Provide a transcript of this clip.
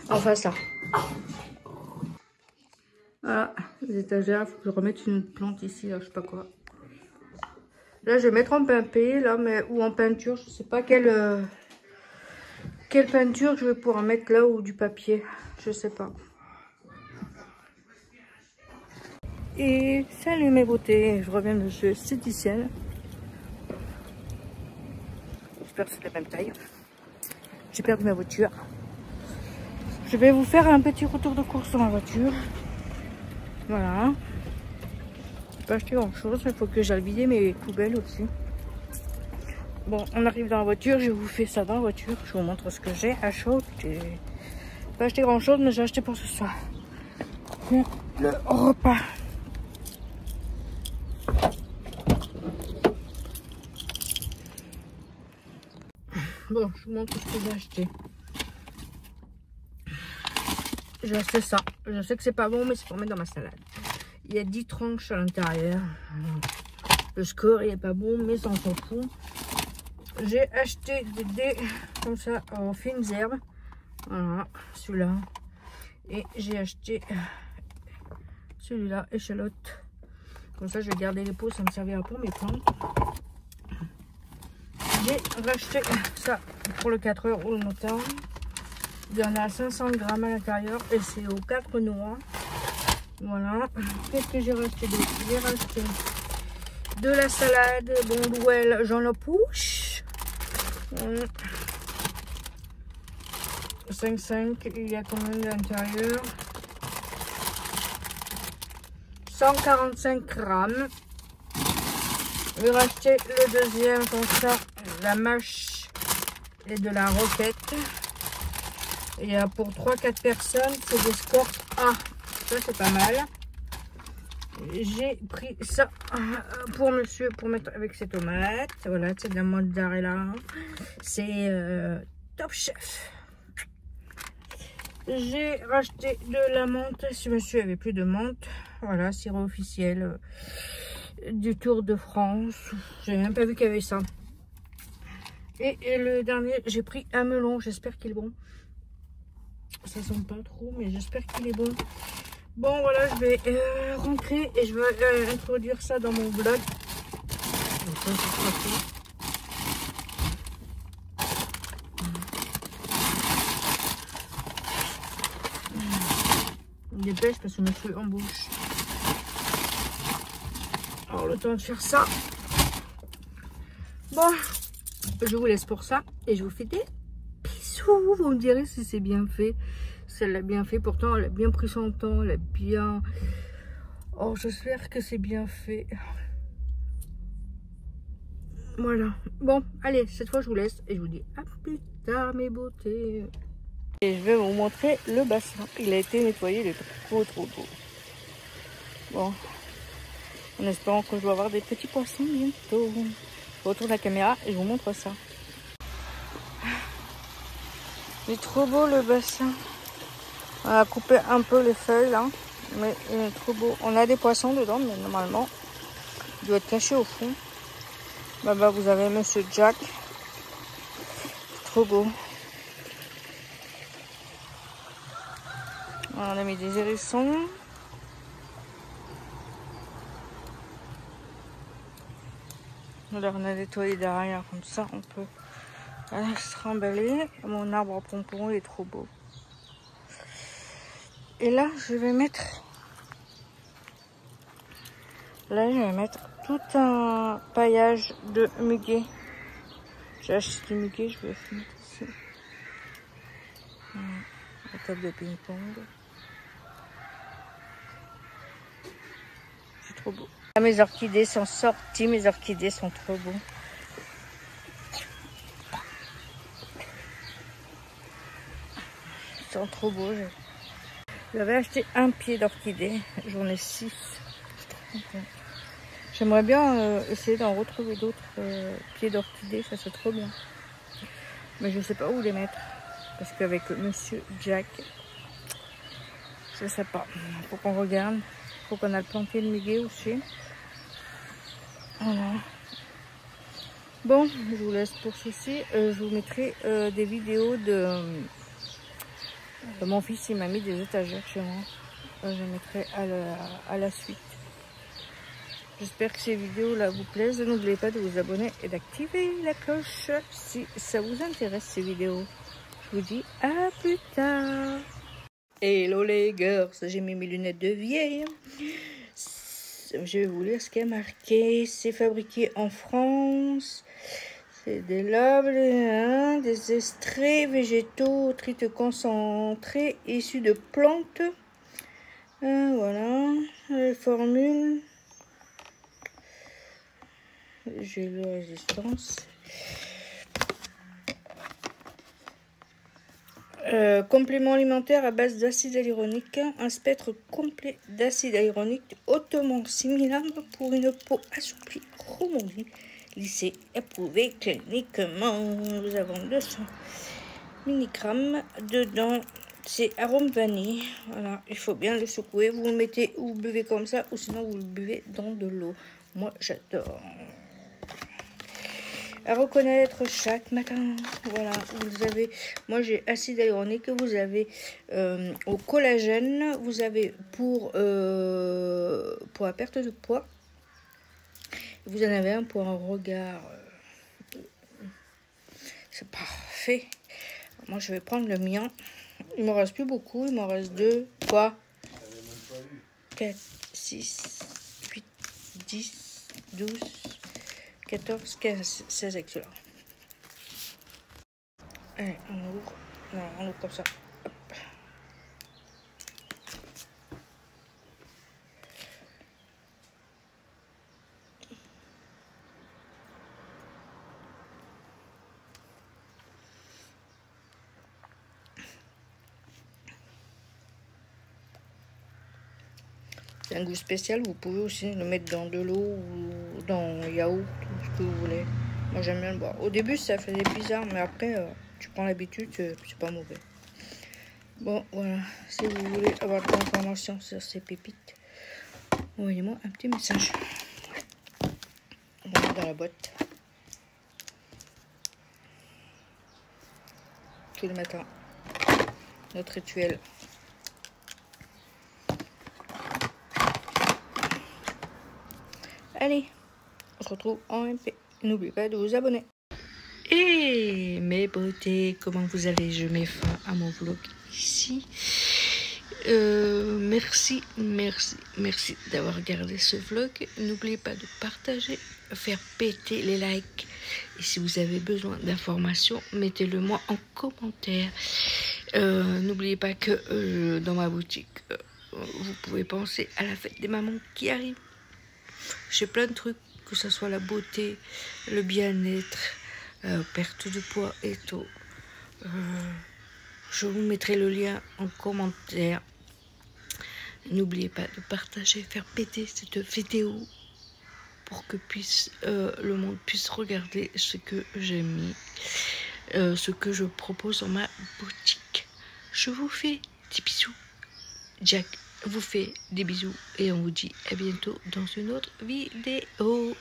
Enfin ça. Voilà, les étagères, il faut que je remette une plante ici, là, je sais pas quoi. Là, je vais mettre en pimpé, là, mais ou en peinture, je sais pas quelle peinture je vais pouvoir mettre là ou du papier, je sais pas. Et salut mes beautés, je reviens de chez Esthéticienne. J'espère que c'est de la même taille. J'ai perdu ma voiture. Je vais vous faire un petit retour de course sur ma voiture. Voilà. J'ai pas acheté grand chose, il faut que j'aille vider mes poubelles aussi. Bon, on arrive dans la voiture, je vous fais ça dans la voiture. Je vous montre ce que j'ai acheté. J'ai pas acheté grand chose, mais j'ai acheté pour ce soir. Le repas. Bon, je vous montre ce que j'ai acheté. J'ai acheté ça. Je sais que c'est pas bon, mais c'est pour mettre dans ma salade. Il y a 10 tranches à l'intérieur. Le score il est pas bon, mais ça on s'en fout. J'ai acheté des dés comme ça en fines herbes. Voilà, celui-là. Et j'ai acheté celui-là, échalote. Comme ça, je vais garder les pots, ça me servira pour mes plantes. J'ai racheté ça pour le 4 € le matin. Il y en a 500 grammes à l'intérieur et c'est aux 4 noix. Voilà. Qu'est-ce que j'ai racheté d'autre? J'ai racheté de la salade, bondouelle, Jean Lepouche. 5,5. Il y a combien à l'intérieur? 145 grammes. Je vais racheter le deuxième comme ça, la mâche et de la roquette. Et pour 3-4 personnes, c'est des scores A. Ça, c'est pas mal. J'ai pris ça pour monsieur, pour mettre avec ses tomates. Voilà, c'est de la mozzarella. C'est Top Chef. J'ai racheté de la menthe si monsieur avait plus de menthe. Voilà, sirop officiel du Tour de France. J'ai même pas vu qu'il y avait ça. Et le dernier, j'ai pris un melon. J'espère qu'il est bon. Ça sent pas trop, mais j'espère qu'il est bon. Bon, voilà, je vais rentrer et je vais introduire ça dans mon vlog. Donc, ça, c'est parti. Dépêche parce que je me suis en bouche. Alors le temps de faire ça. Bon, je vous laisse pour ça et je vous fais des bisous. Vous me direz si c'est bien fait. Si elle l'a bien fait, pourtant elle a bien pris son temps, elle a bien... Oh, j'espère que c'est bien fait. Voilà. Bon, allez, cette fois je vous laisse et je vous dis à plus tard mes beautés. Et je vais vous montrer le bassin. Il a été nettoyé, il est trop beau. Bon, en espérant que je vais avoir des petits poissons bientôt. Je retourne la caméra et je vous montre ça. Il est trop beau le bassin. On a coupé un peu les feuilles là, mais il est trop beau. On a des poissons dedans, mais normalement, il doit être caché au fond. Là-bas, vous avez Monsieur Jack. Trop beau. On a mis des hérissons. Alors on a nettoyé derrière comme ça, on peut se remballer. Mon arbre à pompons il est trop beau. Et là je vais mettre tout un paillage de muguet. J'ai acheté du muguet, je vais mettre ici. La table de ping-pong. C'est trop beau. Là, mes orchidées sont sorties, mes orchidées sont trop beaux. Ils sont trop beaux. J'avais acheté un pied d'orchidée, j'en ai 6. J'aimerais bien essayer d'en retrouver d'autres pieds d'orchidée, ça c'est trop bien. Mais je sais pas où les mettre. Parce qu'avec Monsieur Jack, je sais pas. Faut qu'on regarde. Faut qu'on a planté le muguet aussi. Voilà. Bon, je vous laisse pour ceci. Je vous mettrai des vidéos Mon fils, il m'a mis des étagères chez moi. Je mettrai à la suite. J'espère que ces vidéos là vous plaisent. N'oubliez pas de vous abonner et d'activer la cloche si ça vous intéresse ces vidéos. Je vous dis à plus tard. Hello les girls, j'ai mis mes lunettes de vieille. Je vais vous lire ce qui est marqué. C'est fabriqué en France. C'est des labels, des extraits végétaux, trites concentrés issus de plantes. Voilà, les formules. J'ai la résistance. Complément alimentaire à base d'acide hyaluronique. Un spectre complet d'acide hyaluronique hautement similaire pour une peau assouplie, rebondie, lissée, approuvée cliniquement. Nous avons 200 mg dedans. C'est arôme vanille. Voilà, il faut bien le secouer. Vous le mettez ou vous buvez comme ça, ou sinon vous le buvez dans de l'eau. Moi, j'adore. À reconnaître chaque matin. Voilà, vous avez, moi j'ai acide hyaluronique, vous avez au collagène, vous avez pour la perte de poids, vous en avez un pour un regard. C'est parfait. Moi je vais prendre le mien. Il me reste plus beaucoup, il m'en reste 2, 3, 4, 6, 8, 10, 12, 14, 15, 16 excellents. Allez, on ouvre. Non, on ouvre comme ça. Hop. C'est un goût spécial. Vous pouvez aussi le mettre dans de l'eau ou dans yaourt, tout ce que vous voulez. Moi j'aime bien le boire. Au début ça faisait bizarre, mais après tu prends l'habitude, c'est pas mauvais. Bon voilà, si vous voulez avoir de l'information sur ces pépites, envoyez-moi un petit message. On va mettre dans la boîte. Tout le matin. Notre rituel. Allez, on se retrouve en MP. N'oubliez pas de vous abonner. Et mes beautés, comment vous allez? Je mets fin à mon vlog ici. Merci d'avoir regardé ce vlog. N'oubliez pas de partager, faire péter les likes. Et si vous avez besoin d'informations, mettez-le moi en commentaire. N'oubliez pas que dans ma boutique, vous pouvez penser à la fête des mamans qui arrive. J'ai plein de trucs, que ce soit la beauté, le bien-être, perte de poids et tout. Je vous mettrai le lien en commentaire. N'oubliez pas de partager, faire péter cette vidéo pour que le monde puisse regarder ce que j'ai mis, ce que je propose dans ma boutique. Je vous fais des bisous. Jack vous fait des bisous et on vous dit à bientôt dans une autre vidéo.